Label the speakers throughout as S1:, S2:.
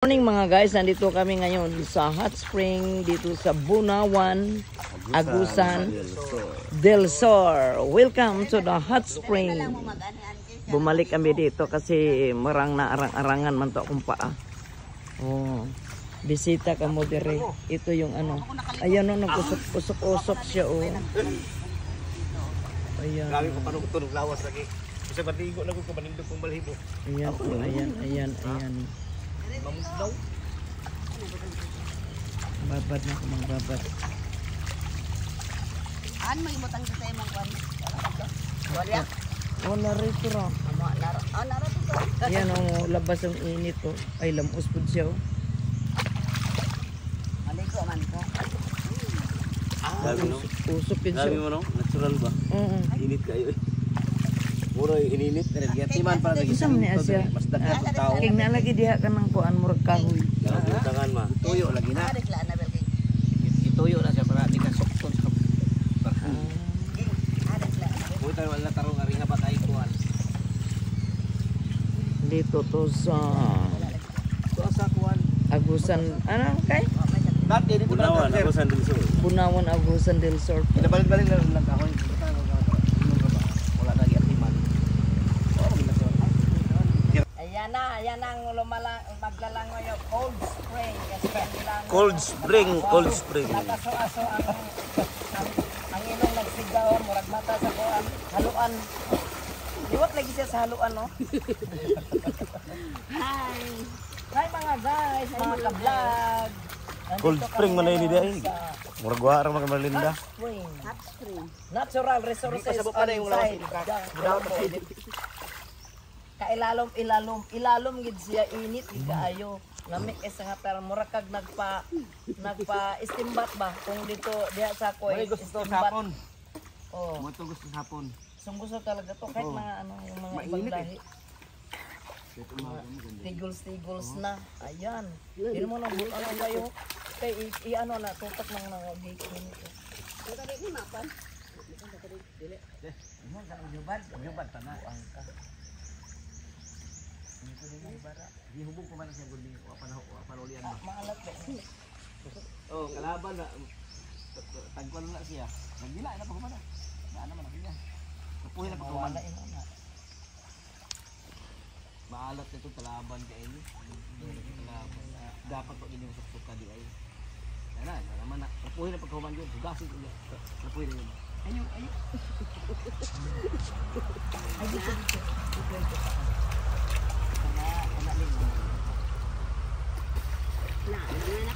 S1: Morning mga guys, nandito kami ngayon sa hot spring dito sa Bunawan, Agusan del Sur. Welcome to the hot spring. Bumalik kami dito kasi marang na arang-arangan man to akong paa. Oh, bisita ka mo dire. Ito yung ano. Ayan o, nagusok-usok siya o. Ayan.
S2: Grabe ko paano tunog lawas lagi. Kasi batigo na ko kamanindog kong balhibo.
S1: Ayan o, ayan.
S2: Mamut daw.
S1: Babad na ako, magbabad.
S3: An may butang sa tayo mong kwan. Wala.
S1: Oh, narito ra.
S3: Naro dito.
S1: Ayan o, labas ang init o. Ay, lamos po siya o.
S3: Maligo man ko.
S2: Grabe no.
S1: Usok din siya.
S2: Grabe mo no. Natural ba?
S1: Oo.
S2: Init kayo eh. Puro ininit. Timan para lagi.
S1: Isam ni Asya.
S2: Mas daghan sa tao.
S1: King na lagi diha ka ng kuan murag kahoy.
S2: Tangan ma. Tuyo lagi na.
S3: Adik la na belgi.
S2: Ituyo na siya para di ka sokton sa parking.
S3: Adik la.
S2: Uy, tayo wala tarong ari nga patay kuan.
S1: Dito to sa
S2: So asa kuan.
S1: Agusan, ano kay?
S2: Dati dito Bunawan, Agusan del Sur.
S1: Bunawan, Agusan del Sur.
S2: Pinabalik-balik lang kahoy. Wala lagi atiman.
S3: Ayan na ang maglalangoy yung Cold Spring.
S2: Cold Spring.
S3: Nakaso-aso ang ilong nagsigaw, murag mata sa kuan. Haluan. Liwat lagi siya sa haluan, no? Hi! Hi mga guys, mga ka-vlog.
S2: Cold Spring man na yun dahil. Murag wa ra magmalinda.
S3: Hot spring.
S1: Natural resources
S2: Pasabot pa na yung lawas.
S1: Ilalom gid siya init gid kaayo. Lamig sa nga pero mura kag nagpa istimbat ba kung dito diha sa koy
S2: Gusto sa hapon.
S1: Oh,
S2: Mo to gusto sa hapon.
S1: gusto talaga to kahit mga ano yung mga ibang lahi. Tigles na. Ayan. Hindi mo nang ano kayo. Kay i-ano na tutok lang ng gate nito.
S3: Ito dito ni mapan.
S2: Jubad ta na. Di hubog ko man siya gudi panulian ba.
S1: Maalat ba?
S2: Oh, kalaban na. Tagkuan na siya. Nagdila na pa ko man. Na naman niya. Kapuhin na pa ko man. Maalat nito kalaban kay ini. Kalaban. Dapat pag inyong suka di ay. Ana, naman na. Kapuhin na pa ko man yun. Hugasin ko niya. Kapuhin na yun.
S1: Ayo. Ay dito.
S3: Na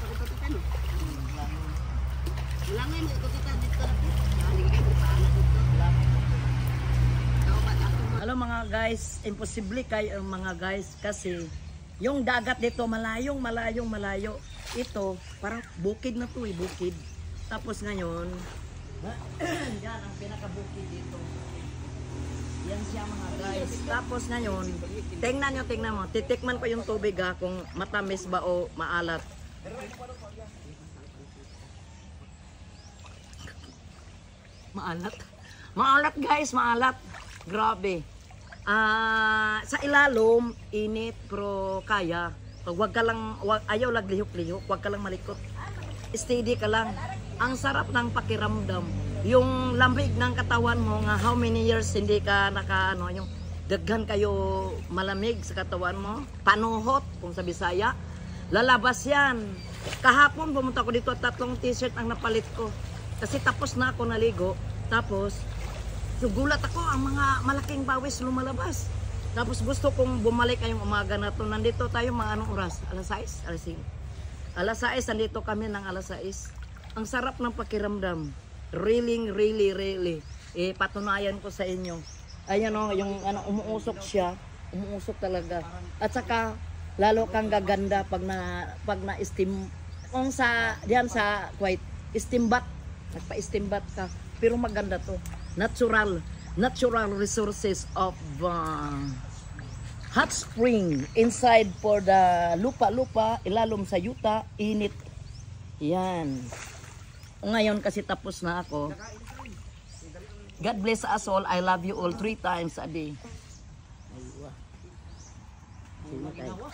S3: ko ito no. Wala nga mo kita dito na po. Yan kayo paano dito.
S1: Hello mga guys, imposible kayo mga guys kasi yung dagat dito malayo. Ito parang bukid na to bukid. Tapos ngayon, yan ang pinaka-bukid dito. Yan siya mga guys. Tapos ngayon, tingnan mo, titikman ko yung tubig kung matamis ba o maalat. Maalat guys, maalat. Grabe. Sa ilalom, init pero kaya. Pag ayaw laglihok-lihok, wag ka lang malikot. Steady ka lang. Ang sarap ng pakiramdam. Yung lamig ng katawan mo nga how many years hindi ka yung daghan kayo malamig sa katawan mo. Panuhot kung sa Bisaya. Lalabas yan. Kahapon pumunta ko dito 3 t-shirt ang napalit ko. Kasi tapos na ako naligo. Tapos sugulat ako ang mga malaking bawis lumalabas. Tapos gusto kong bumalik ngayong umaga na to. Nandito tayo mga anong oras? Alas 6? Alas 5? Alas 6, nandito kami ng alas 6. Ang sarap ng pakiramdam. Really. Patunayan ko sa inyo. Ayan o, yung umuusok siya. Umuusok talaga. At saka, lalo kang gaganda pag na-steam. Kung diyan sa Kuwait, steambat. Nagpa-steambat ka. Pero maganda to. Natural resources of hot spring. Inside for the lupa, ilalom sa yuta, init. Yan. Ngayon kasi tapos na ako. God bless us all. I love you all 3 times a day. Aywa. Sino tayo?